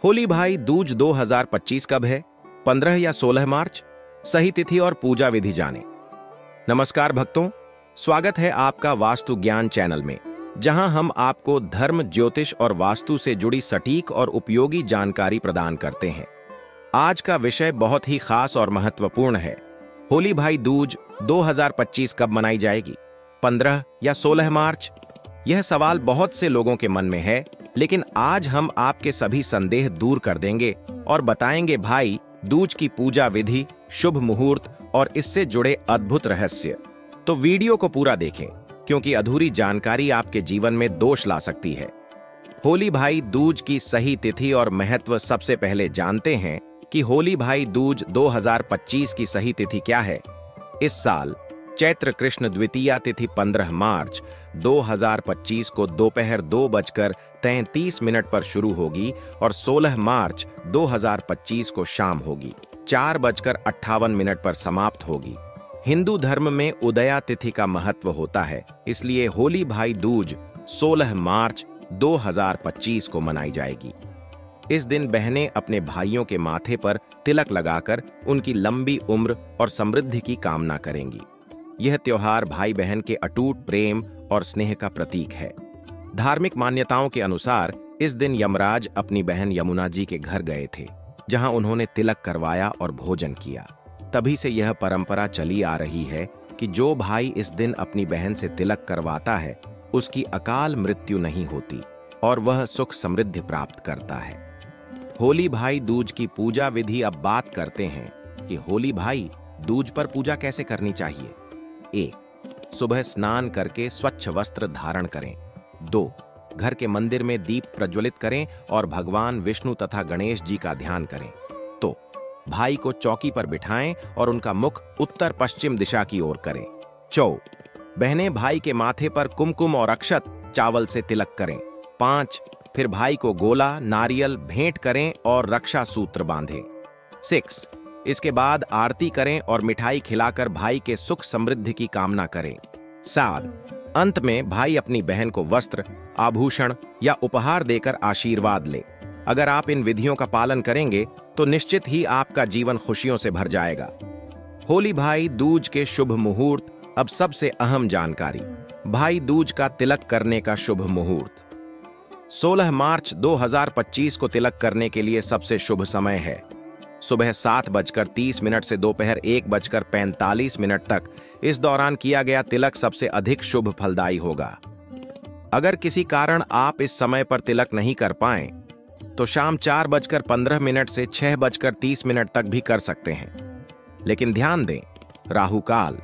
होली भाई दूज 2025 कब है? 15 या 16 मार्च? सही तिथि और पूजा विधि जाने। नमस्कार भक्तों, स्वागत है आपका वास्तु ज्ञान चैनल में, जहां हम आपको धर्म, ज्योतिष और वास्तु से जुड़ी सटीक और उपयोगी जानकारी प्रदान करते हैं। आज का विषय बहुत ही खास और महत्वपूर्ण है। होली भाई दूज 2025 कब मनाई जाएगी? 15 या 16 मार्च? यह सवाल बहुत से लोगों के मन में है, लेकिन आज हम आपके सभी संदेह दूर कर देंगे और बताएंगे भाई दूज की पूजा विधि, शुभ मुहूर्त और इससे जुड़े अद्भुत रहस्य। तो वीडियो को पूरा देखें, क्योंकि अधूरी जानकारी आपके जीवन में दोष ला सकती है। होली भाई दूज की सही तिथि और महत्व। सबसे पहले जानते हैं कि होली भाई दूज 2025 की सही तिथि क्या है। इस साल चैत्र कृष्ण द्वितीया तिथि 15 मार्च 2025 को दोपहर 2:33 पर शुरू होगी और 16 मार्च 2025 को शाम होगी 4:58 पर समाप्त होगी। हिंदू धर्म में उदया तिथि का महत्व होता है, इसलिए होली भाई दूज 16 मार्च 2025 को मनाई जाएगी। इस दिन बहनें अपने भाइयों के माथे पर तिलक लगाकर उनकी लंबी उम्र और समृद्धि की कामना करेंगी। यह त्योहार भाई बहन के अटूट प्रेम और स्नेह का प्रतीक है। धार्मिक मान्यताओं के अनुसार इस दिन यमराज अपनी बहन यमुना जी के घर गए थे, जहां उन्होंने तिलक करवाया और भोजन किया। तभी से यह परंपरा चली आ रही है कि जो भाई इस दिन अपनी बहन से तिलक करवाता है, उसकी अकाल मृत्यु नहीं होती और वह सुख समृद्धि प्राप्त करता है। होली भाई दूज की पूजा विधि। अब बात करते हैं कि होली भाई दूज पर पूजा कैसे करनी चाहिए। 1. सुबह स्नान करके स्वच्छ वस्त्र धारण करें। 2. घर के मंदिर में दीप प्रज्वलित करें और भगवान विष्णु तथा गणेश जी का ध्यान करें। तो भाई को चौकी पर बिठाएं और उनका मुख उत्तर पश्चिम दिशा की ओर करें। 4. बहनें भाई के माथे पर कुमकुम और अक्षत चावल से तिलक करें। 5. फिर भाई को गोला, नारियल भेंट करें और रक्षा सूत्र बांधें। 6. इसके बाद आरती करें और मिठाई खिलाकर भाई के सुख समृद्धि की कामना करें। 7. अंत में भाई अपनी बहन को वस्त्र, आभूषण या उपहार देकर आशीर्वाद ले। अगर आप इन विधियों का पालन करेंगे तो निश्चित ही आपका जीवन खुशियों से भर जाएगा। होली भाई दूज के शुभ मुहूर्त। अब सबसे अहम जानकारी, भाई दूज का तिलक करने का शुभ मुहूर्त। 16 मार्च 2025 को तिलक करने के लिए सबसे शुभ समय है। सुबह 7:30 से दोपहर 1:45 तक। इस दौरान किया गया तिलक सबसे अधिक शुभ फलदायी होगा। अगर किसी कारण आप इस समय पर तिलक नहीं कर पाएं, तो शाम 4:15 से 6:30 तक भी कर सकते हैं। लेकिन ध्यान दें, राहु काल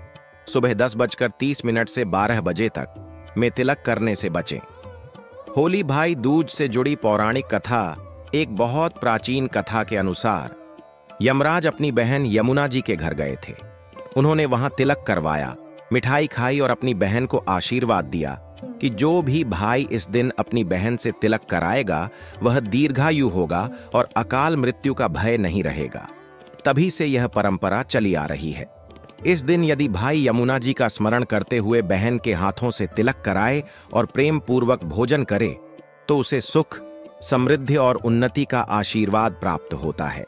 सुबह 10:30 से 12 बजे तक में तिलक करने से बचें। होली भाई दूज से जुड़ी पौराणिक कथा। एक बहुत प्राचीन कथा के अनुसार यमराज अपनी बहन यमुना जी के घर गए थे। उन्होंने वहां तिलक करवाया, मिठाई खाई और अपनी बहन को आशीर्वाद दिया कि जो भी भाई इस दिन अपनी बहन से तिलक कराएगा वह दीर्घायु होगा और अकाल मृत्यु का भय नहीं रहेगा। तभी से यह परंपरा चली आ रही है। इस दिन यदि भाई यमुना जी का स्मरण करते हुए बहन के हाथों से तिलक कराए और प्रेम पूर्वक भोजन करे, तो उसे सुख, समृद्धि और उन्नति का आशीर्वाद प्राप्त होता है।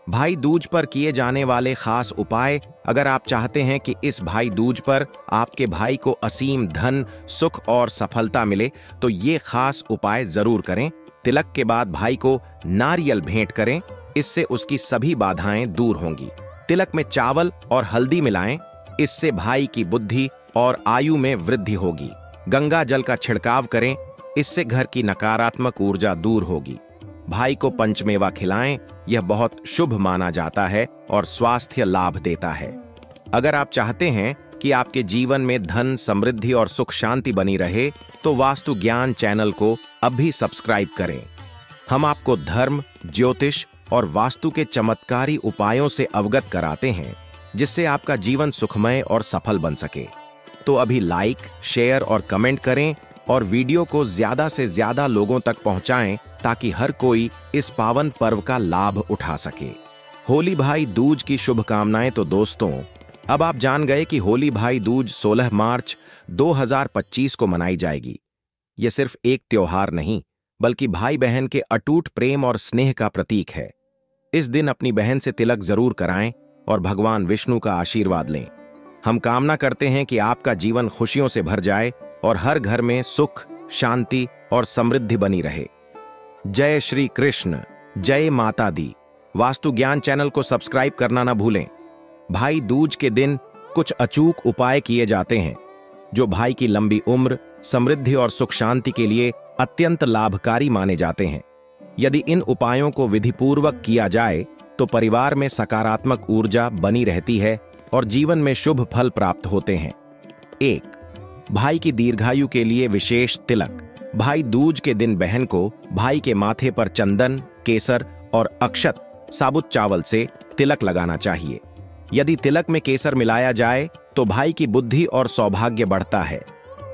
भाई दूज पर किए जाने वाले खास उपाय। अगर आप चाहते हैं कि इस भाई दूज पर आपके भाई को असीम धन, सुख और सफलता मिले, तो ये खास उपाय जरूर करें। तिलक के बाद भाई को नारियल भेंट करें, इससे उसकी सभी बाधाएं दूर होंगी। तिलक में चावल और हल्दी मिलाएं, इससे भाई की बुद्धि और आयु में वृद्धि होगी। गंगा जल का छिड़काव करें, इससे घर की नकारात्मक ऊर्जा दूर होगी। भाई को पंचमेवा खिलाएं, यह बहुत शुभ माना जाता है और स्वास्थ्य लाभ देता है। अगर आप चाहते हैं कि आपके जीवन में धन, समृद्धि और सुख शांति बनी रहे, तो वास्तु ज्ञान चैनल को अभी सब्सक्राइब करें। हम आपको धर्म, ज्योतिष और वास्तु के चमत्कारी उपायों से अवगत कराते हैं, जिससे आपका जीवन सुखमय और सफल बन सके। तो अभी लाइक, शेयर और कमेंट करें और वीडियो को ज्यादा से ज्यादा लोगों तक पहुंचाएं, ताकि हर कोई इस पावन पर्व का लाभ उठा सके। होली भाई दूज की शुभकामनाएं। तो दोस्तों, अब आप जान गए कि होली भाई दूज 16 मार्च 2025 को मनाई जाएगी। यह सिर्फ एक त्योहार नहीं, बल्कि भाई बहन के अटूट प्रेम और स्नेह का प्रतीक है। इस दिन अपनी बहन से तिलक जरूर कराएं और भगवान विष्णु का आशीर्वाद लें। हम कामना करते हैं कि आपका जीवन खुशियों से भर जाए और हर घर में सुख, शांति और समृद्धि बनी रहे। जय श्री कृष्ण, जय माता दी। वास्तु ज्ञान चैनल को सब्सक्राइब करना ना भूलें। भाई दूज के दिन कुछ अचूक उपाय किए जाते हैं जो भाई की लंबी उम्र, समृद्धि और सुख शांति के लिए अत्यंत लाभकारी माने जाते हैं। यदि इन उपायों को विधिपूर्वक किया जाए तो परिवार में सकारात्मक ऊर्जा बनी रहती है और जीवन में शुभ फल प्राप्त होते हैं। 1. भाई की दीर्घायु के लिए विशेष तिलक। भाई दूज के दिन बहन को भाई के माथे पर चंदन, केसर और अक्षत साबुत चावल से तिलक लगाना चाहिए। यदि तिलक में केसर मिलाया जाए तो भाई की बुद्धि और सौभाग्य बढ़ता है।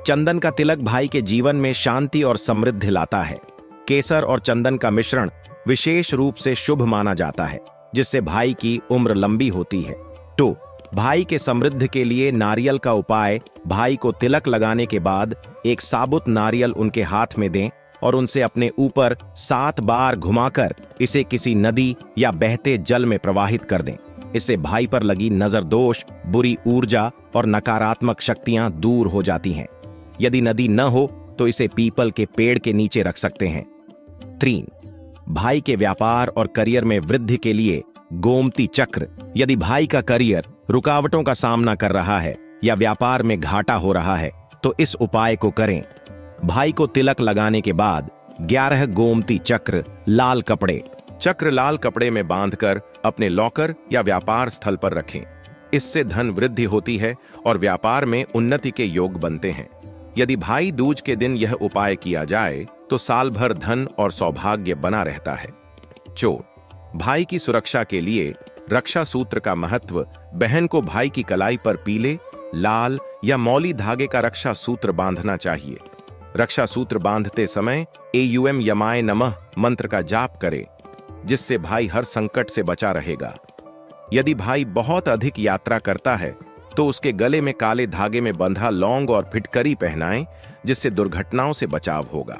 चंदन का तिलक भाई के जीवन में शांति और समृद्धि लाता है। केसर और चंदन का मिश्रण विशेष रूप से शुभ माना जाता है, जिससे भाई की उम्र लंबी होती है। 2. भाई के समृद्धि के लिए नारियल का उपाय। भाई को तिलक लगाने के बाद एक साबुत नारियल उनके हाथ में दें और उनसे अपने ऊपर 7 बार घुमाकर इसे किसी नदी या बहते जल में प्रवाहित कर दें। इससे भाई पर लगी नजर दोष, बुरी ऊर्जा और नकारात्मक शक्तियां दूर हो जाती हैं। यदि नदी न हो तो इसे पीपल के पेड़ के नीचे रख सकते हैं। 3. भाई के व्यापार और करियर में वृद्धि के लिए गोमती चक्र। यदि भाई का करियर रुकावटों का सामना कर रहा है या व्यापार में घाटा हो रहा है तो इस उपाय को करें। भाई को तिलक लगाने के बाद 11 गोमती चक्र लाल कपड़े में बांधकर अपने लॉकर या व्यापार स्थल पर रखें। इससे धन वृद्धि होती है और व्यापार में उन्नति के योग बनते हैं। यदि भाई दूज के दिन यह उपाय किया जाए तो साल भर धन और सौभाग्य बना रहता है। 4. भाई की सुरक्षा के लिए रक्षा सूत्र का महत्व। बहन को भाई की कलाई पर पीले, लाल या मौली धागे का रक्षा सूत्र बांधना चाहिए। रक्षा सूत्र बांधते समय एयूएम यमाय नमः मंत्र का जाप करे, जिससे भाई हर संकट से बचा रहेगा। यदि भाई बहुत अधिक यात्रा करता है तो उसके गले में काले धागे में बंधा लौंग और फिटकरी पहनाएं, जिससे दुर्घटनाओं से बचाव होगा।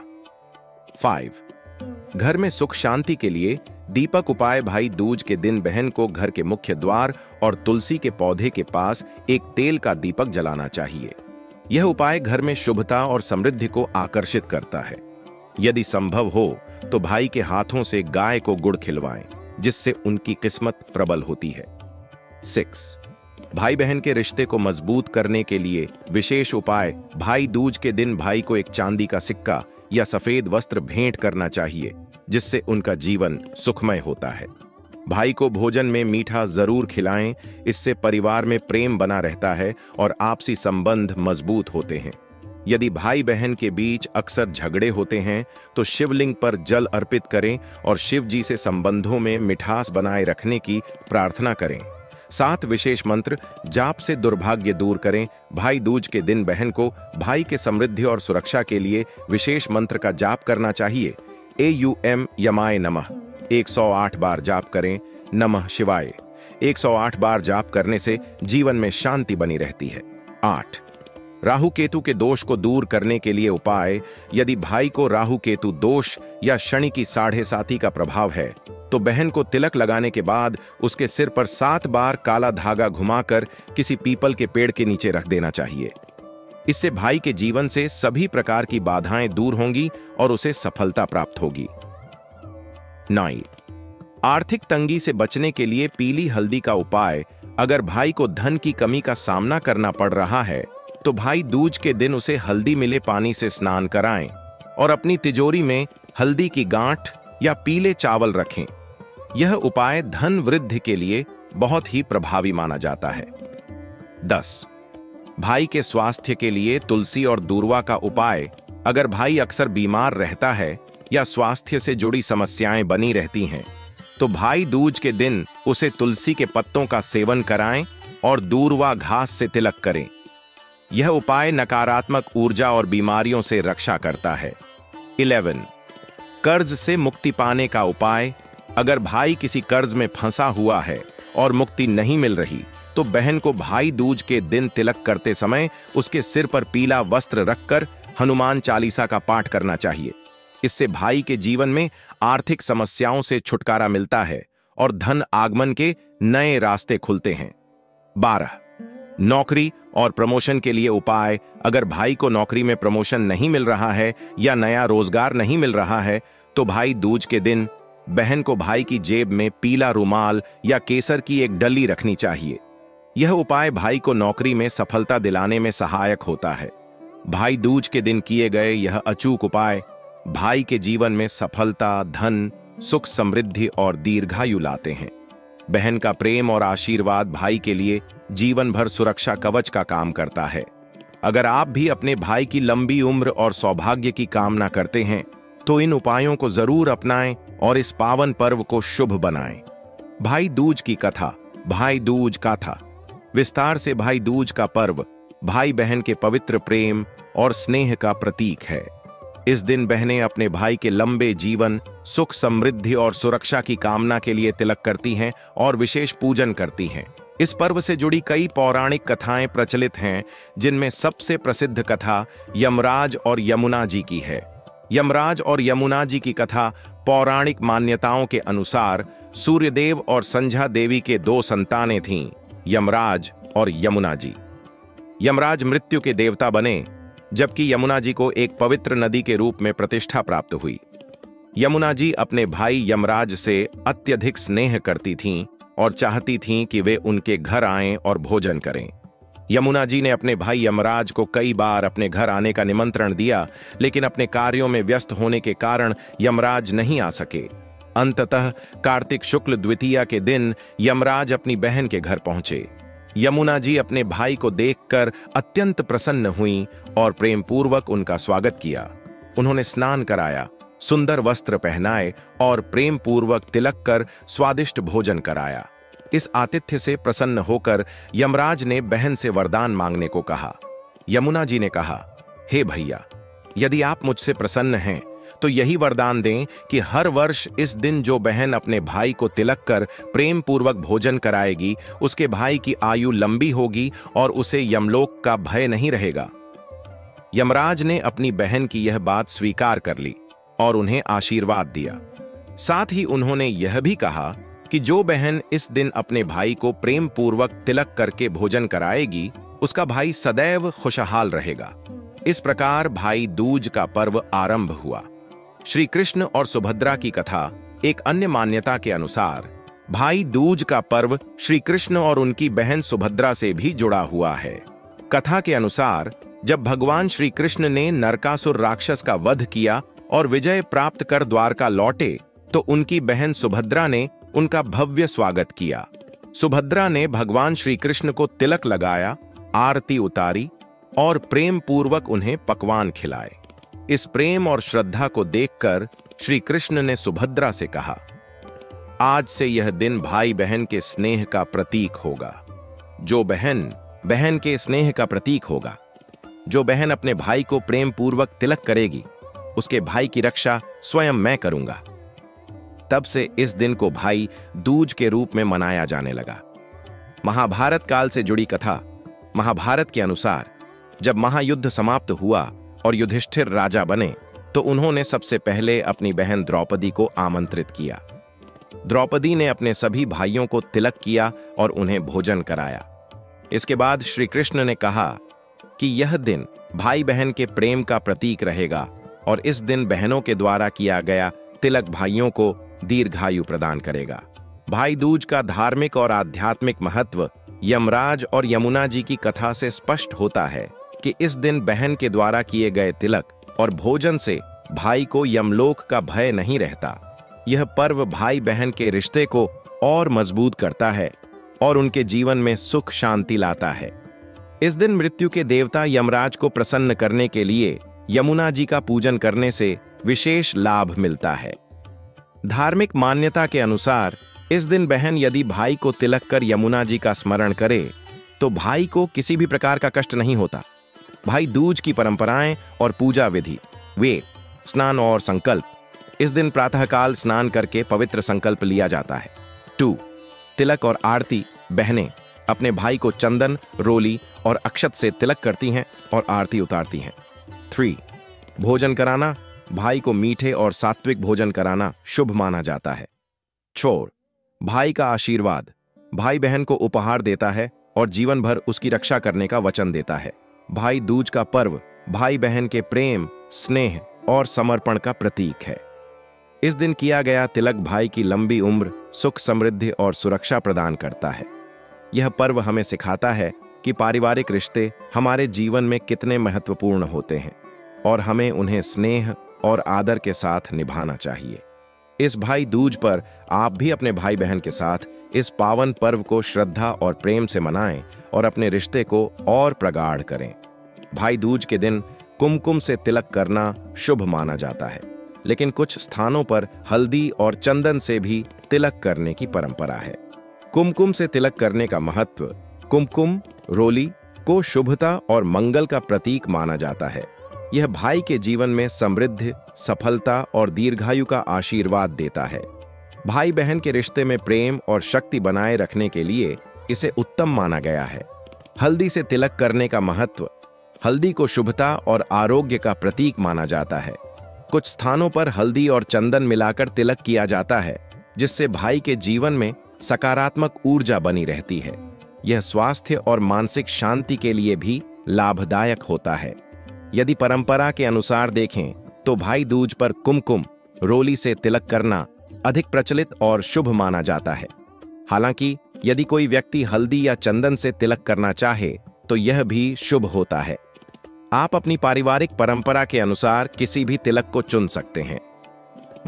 5. घर में सुख शांति के लिए दीपक उपाय। भाई दूज के दिन बहन को घर के मुख्य द्वार और तुलसी के पौधे के पास एक तेल का दीपक जलाना चाहिए। यह उपाय घर में शुभता और समृद्धि को आकर्षित करता है। यदि संभव हो तो भाई के हाथों से गाय को गुड़ खिलवाएं, जिससे उनकी किस्मत प्रबल होती है। 6. भाई बहन के रिश्ते को मजबूत करने के लिए विशेष उपाय। भाई दूज के दिन भाई को एक चांदी का सिक्का या सफेद वस्त्र भेंट करना चाहिए, जिससे उनका जीवन सुखमय होता है। भाई को भोजन में मीठा जरूर खिलाएं, इससे परिवार में प्रेम बना रहता है और आपसी संबंध मजबूत होते हैं। यदि भाई बहन के बीच अक्सर झगड़े होते हैं तो शिवलिंग पर जल अर्पित करें और शिव जी से संबंधों में मिठास बनाए रखने की प्रार्थना करें। 7 विशेष मंत्र जाप से दुर्भाग्य दूर करें। भाई दूज के दिन बहन को भाई के समृद्धि और सुरक्षा के लिए विशेष मंत्र का जाप करना चाहिए। एयूएम यमाय नमः 108 बार जाप करें। नमः शिवाय 108 बार जाप करने से जीवन में शांति बनी रहती है। 8. राहु केतु के दोष को दूर करने के लिए उपाय। यदि भाई को राहु केतु दोष या शनि की 7.5 का प्रभाव है तो बहन को तिलक लगाने के बाद उसके सिर पर 7 बार काला धागा घुमाकर किसी पीपल के पेड़ के नीचे रख देना चाहिए। इससे भाई के जीवन से सभी प्रकार की बाधाएं दूर होंगी और उसे सफलता प्राप्त होगी। 9. आर्थिक तंगी से बचने के लिए पीली हल्दी का उपाय। अगर भाई को धन की कमी का सामना करना पड़ रहा है तो भाई दूज के दिन उसे हल्दी मिले पानी से स्नान कराएं और अपनी तिजोरी में हल्दी की गांठ या पीले चावल रखें। यह उपाय धन वृद्धि के लिए बहुत ही प्रभावी माना जाता है। 10. भाई के स्वास्थ्य के लिए तुलसी और दूर्वा का उपाय। अगर भाई अक्सर बीमार रहता है या स्वास्थ्य से जुड़ी समस्याएं बनी रहती हैं तो भाई दूज के दिन उसे तुलसी के पत्तों का सेवन कराएं और दूर्वा घास से तिलक करें। यह उपाय नकारात्मक ऊर्जा और बीमारियों से रक्षा करता है। 11. कर्ज से मुक्ति पाने का उपाय। अगर भाई किसी कर्ज में फंसा हुआ है और मुक्ति नहीं मिल रही तो बहन को भाई दूज के दिन तिलक करते समय उसके सिर पर पीला वस्त्र रखकर हनुमान चालीसा का पाठ करना चाहिए। इससे भाई के जीवन में आर्थिक समस्याओं से छुटकारा मिलता है और धन आगमन के नए रास्ते खुलते हैं। 12. नौकरी और प्रमोशन के लिए उपाय। अगर भाई को नौकरी में प्रमोशन नहीं मिल रहा है या नया रोजगार नहीं मिल रहा है तो भाई दूज के दिन बहन को भाई की जेब में पीला रुमाल या केसर की एक डली रखनी चाहिए। यह उपाय भाई को नौकरी में सफलता दिलाने में सहायक होता है। भाई दूज के दिन किए गए यह अचूक उपाय भाई के जीवन में सफलता, धन, सुख, समृद्धि और दीर्घायु लाते हैं। बहन का प्रेम और आशीर्वाद भाई के लिए जीवन भर सुरक्षा कवच का काम करता है। अगर आप भी अपने भाई की लंबी उम्र और सौभाग्य की कामना करते हैं तो इन उपायों को जरूर अपनाएं और इस पावन पर्व को शुभ बनाएं। भाई दूज की कथा। भाई दूज गाथा। विस्तार से भाई दूज का पर्व भाई बहन के पवित्र प्रेम और स्नेह का प्रतीक है। इस दिन बहनें अपने भाई के लंबे जीवन, सुख, समृद्धि और सुरक्षा की कामना के लिए तिलक करती हैं और विशेष पूजन करती हैं। इस पर्व से जुड़ी कई पौराणिक कथाएं प्रचलित हैं, जिनमें सबसे प्रसिद्ध कथा यमराज और यमुना जी की है। यमराज और यमुना जी की कथा पौराणिक मान्यताओं के अनुसार सूर्यदेव और संध्या देवी के 2 संतानें थीं, यमराज और यमुना जी। यमराज मृत्यु के देवता बने, जबकि यमुना जी को एक पवित्र नदी के रूप में प्रतिष्ठा प्राप्त हुई। यमुना जी अपने भाई यमराज से अत्यधिक स्नेह करती थीं और चाहती थीं कि वे उनके घर आएं और भोजन करें। यमुना जी ने अपने भाई यमराज को कई बार अपने घर आने का निमंत्रण दिया, लेकिन अपने कार्यों में व्यस्त होने के कारण यमराज नहीं आ सके। अंततः कार्तिक शुक्ल द्वितीया के दिन यमराज अपनी बहन के घर पहुंचे। यमुना जी अपने भाई को देखकर अत्यंत प्रसन्न हुईं और प्रेम पूर्वक उनका स्वागत किया। उन्होंने स्नान कराया, सुंदर वस्त्र पहनाए और प्रेम पूर्वक तिलक कर स्वादिष्ट भोजन कराया। इस आतिथ्य से प्रसन्न होकर यमराज ने बहन से वरदान मांगने को कहा। यमुना जी ने कहा, हे भैया, यदि आप मुझसे प्रसन्न हैं तो यही वरदान दें कि हर वर्ष इस दिन जो बहन अपने भाई को तिलक कर प्रेम पूर्वक भोजन कराएगी, उसके भाई की आयु लंबी होगी और उसे यमलोक का भय नहीं रहेगा। यमराज ने अपनी बहन की यह बात स्वीकार कर ली और उन्हें आशीर्वाद दिया। साथ ही उन्होंने यह भी कहा कि जो बहन इस दिन अपने भाई को प्रेम पूर्वक तिलक करके भोजन कराएगी, उसका भाई सदैव खुशहाल रहेगा। इस प्रकार भाई दूज का पर्व आरंभ हुआ। श्री कृष्ण और सुभद्रा की कथा। एक अन्य मान्यता के अनुसार भाई दूज का पर्व श्री कृष्ण और उनकी बहन सुभद्रा से भी जुड़ा हुआ है। कथा के अनुसार जब भगवान श्री कृष्ण ने नरकासुर राक्षस का वध किया और विजय प्राप्त कर द्वारका लौटे तो उनकी बहन सुभद्रा ने उनका भव्य स्वागत किया। सुभद्रा ने भगवान श्री कृष्ण को तिलक लगाया, आरती उतारी और प्रेम पूर्वक उन्हें पकवान खिलाए। इस प्रेम और श्रद्धा को देखकर श्री कृष्ण ने सुभद्रा से कहा, आज से यह दिन भाई बहन के स्नेह का प्रतीक होगा। जो बहन बहन के स्नेह का प्रतीक होगा, जो बहन अपने भाई को प्रेम पूर्वक तिलक करेगी, उसके भाई की रक्षा स्वयं मैं करूंगा। तब से इस दिन को भाई दूज के रूप में मनाया जाने लगा। महाभारत काल से जुड़ी कथा। महाभारत के अनुसार जब महायुद्ध समाप्त हुआ और युधिष्ठिर राजा बने तो उन्होंने सबसे पहले अपनी बहन द्रौपदी को आमंत्रित किया। द्रौपदी ने अपने सभी भाइयों को तिलक किया और उन्हें भोजन कराया। इसके बाद श्री कृष्ण ने कहा कि यह दिन भाई बहन के प्रेम का प्रतीक रहेगा और इस दिन बहनों के द्वारा किया गया तिलक भाइयों को दीर्घायु प्रदान करेगा। भाई दूज का धार्मिक और आध्यात्मिक महत्व यमराज और यमुना जी की कथा से स्पष्ट होता है कि इस दिन बहन के द्वारा किए गए तिलक और भोजन से भाई को यमलोक का भय नहीं रहता। यह पर्व भाई बहन के रिश्ते को और मजबूत करता है और उनके जीवन में सुख शांति लाता है। इस दिन मृत्यु के देवता यमराज को प्रसन्न करने के लिए यमुना जी का पूजन करने से विशेष लाभ मिलता है। धार्मिक मान्यता के अनुसार इस दिन बहन यदि भाई को तिलक कर यमुना जी का स्मरण करे तो भाई को किसी भी प्रकार का कष्ट नहीं होता। भाई दूज की परंपराएं और पूजा विधि। वे स्नान और संकल्प। इस दिन प्रातःकाल स्नान करके पवित्र संकल्प लिया जाता है। 2. तिलक और आरती। बहनें अपने भाई को चंदन, रोली और अक्षत से तिलक करती हैं और आरती उतारती हैं। 3. भोजन कराना। भाई को मीठे और सात्विक भोजन कराना शुभ माना जाता है। छोर, भाई का आशीर्वाद। भाई बहन को उपहार देता है और जीवन भर उसकी रक्षा करने का वचन देता है। भाई दूज का पर्व भाई बहन के प्रेम, स्नेह और समर्पण का प्रतीक है। इस दिन किया गया तिलक भाई की लंबी उम्र, सुख, समृद्धि और सुरक्षा प्रदान करता है। यह पर्व हमें सिखाता है कि पारिवारिक रिश्ते हमारे जीवन में कितने महत्वपूर्ण होते हैं और हमें उन्हें स्नेह और आदर के साथ निभाना चाहिए। इस भाई दूज पर आप भी अपने भाई बहन के साथ इस पावन पर्व को श्रद्धा और प्रेम से मनाएं और अपने रिश्ते को और प्रगाढ़ करें। भाई दूज के दिन कुमकुम से तिलक करना शुभ माना जाता है, लेकिन कुछ स्थानों पर हल्दी और चंदन से भी तिलक करने की परंपरा है। कुमकुम से तिलक करने का महत्व। कुमकुम रोली को शुभता और मंगल का प्रतीक माना जाता है। यह भाई के जीवन में समृद्धि, सफलता और दीर्घायु का आशीर्वाद देता है। भाई बहन के रिश्ते में प्रेम और शक्ति बनाए रखने के लिए इसे उत्तम माना गया है। हल्दी से तिलक करने का महत्व। हल्दी को शुभता और आरोग्य का प्रतीक माना जाता है। कुछ स्थानों पर हल्दी और चंदन मिलाकर तिलक किया जाता है, जिससे भाई के जीवन में सकारात्मक ऊर्जा बनी रहती है। यह स्वास्थ्य और मानसिक शांति के लिए भी लाभदायक होता है। यदि परंपरा के अनुसार देखें तो भाई दूज पर कुमकुम रोली से तिलक करना अधिक प्रचलित और शुभ माना जाता है। हालांकि यदि कोई व्यक्ति हल्दी या चंदन से तिलक करना चाहे तो यह भी शुभ होता है। आप अपनी पारिवारिक परंपरा के अनुसार किसी भी तिलक को चुन सकते हैं।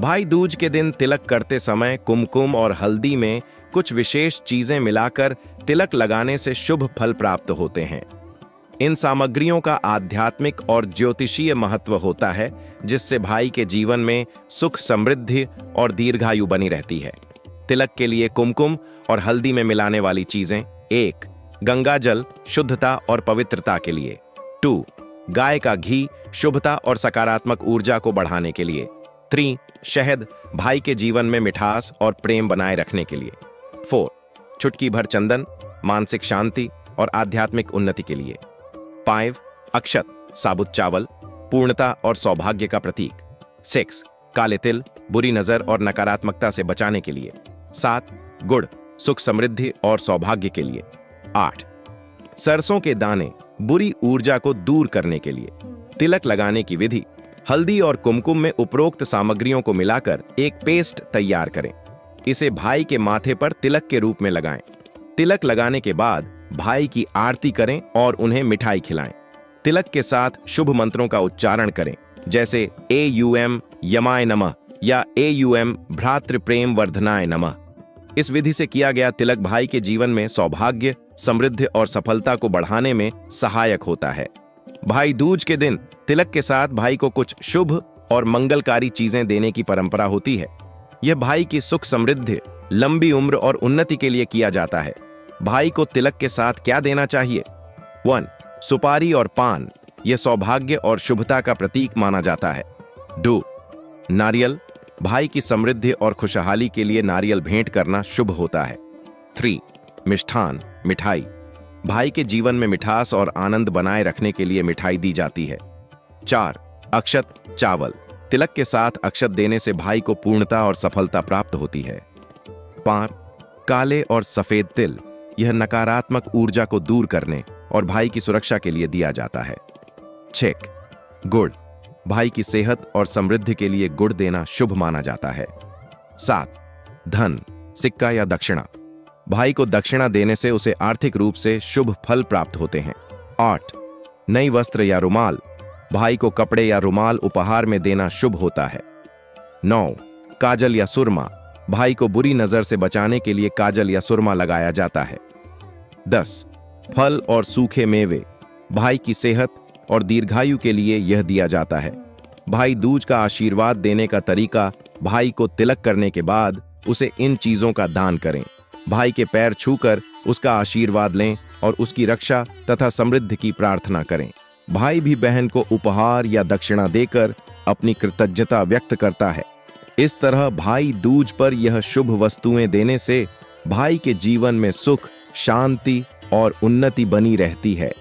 भाई दूज के दिन तिलक करते समय कुमकुम और हल्दी में कुछ विशेष चीजें मिलाकर तिलक लगाने से शुभ फल प्राप्त होते हैं। इन सामग्रियों का आध्यात्मिक और ज्योतिषीय महत्व होता है, जिससे भाई के जीवन में सुख, समृद्धि और दीर्घायु बनी रहती है। तिलक के लिए कुमकुम और हल्दी में मिलाने वाली चीजें। 1. गंगा जल, शुद्धता और पवित्रता के लिए। 2. गाय का घी, शुभता और सकारात्मक ऊर्जा को बढ़ाने के लिए। 3. शहद, भाई के जीवन में मिठास और प्रेम बनाए रखने के लिए। 4. चुटकी भर चंदन, मानसिक शांति और आध्यात्मिक उन्नति के लिए। 5. अक्षत, साबुत चावल, पूर्णता और सौभाग्य का प्रतीक। 6. काले तिल, बुरी नजर और नकारात्मकता से बचाने के लिए। 7. गुड़, सुख, समृद्धि और सौभाग्य के लिए। 8. सरसों के दाने, बुरी ऊर्जा को दूर करने के लिए। तिलक लगाने की विधि। हल्दी और कुमकुम में उपरोक्त सामग्रियों को मिलाकर एक पेस्ट तैयार करें। इसे भाई के माथे पर तिलक के रूप में लगाएं। तिलक लगाने के बाद भाई की आरती करें और उन्हें मिठाई खिलाएं। तिलक के साथ शुभ मंत्रों का उच्चारण करें, जैसे AUM यमाय नमः या AUM भ्रातृ प्रेम वर्धनाय नमः। इस विधि से किया गया तिलक भाई के जीवन में सौभाग्य, समृद्धि और सफलता को बढ़ाने में सहायक होता है। भाई दूज के दिन तिलक के साथ भाई को कुछ शुभ और मंगलकारी चीजें देने की परंपरा होती है। यह भाई की सुख, समृद्धि, लंबी उम्र और उन्नति के लिए किया जाता है। भाई को तिलक के साथ क्या देना चाहिए? 1. सुपारी और पान, यह सौभाग्य और शुभता का प्रतीक माना जाता है। 2. नारियल, भाई की समृद्धि और खुशहाली के लिए नारियल भेंट करना शुभ होता है। 3. मिष्ठान, मिठाई, भाई के जीवन में मिठास और आनंद बनाए रखने के लिए मिठाई दी जाती है। 4. अक्षत, चावल, तिलक के साथ अक्षत देने से भाई को पूर्णता और सफलता प्राप्त होती है। 5. काले और सफेद तिल, यह नकारात्मक ऊर्जा को दूर करने और भाई की सुरक्षा के लिए दिया जाता है। 6. गुड़, भाई की सेहत और समृद्धि के लिए गुड़ देना शुभ माना जाता है। 7. धन, सिक्का या दक्षिणा, भाई को दक्षिणा देने से उसे आर्थिक रूप से शुभ फल प्राप्त होते हैं। 8. नई वस्त्र या रुमाल, भाई को कपड़े या रुमाल उपहार में देना शुभ होता है। 9. काजल या सुरमा, भाई को बुरी नजर से बचाने के लिए काजल या सुरमा लगाया जाता है। 10. फल और सूखे मेवे, भाई की सेहत और दीर्घायु के लिए यह दिया जाता है। भाई दूज का आशीर्वाद देने का तरीका। भाई को तिलक करने के बाद उसे इन चीजों का दान करें। भाई के पैर छूकर उसका आशीर्वाद लें और उसकी रक्षा तथा समृद्धि की प्रार्थना करें। भाई भी बहन को उपहार या दक्षिणा देकर अपनी कृतज्ञता व्यक्त करता है। इस तरह भाई दूज पर यह शुभ वस्तुएं देने से भाई के जीवन में सुख, शांति और उन्नति बनी रहती है।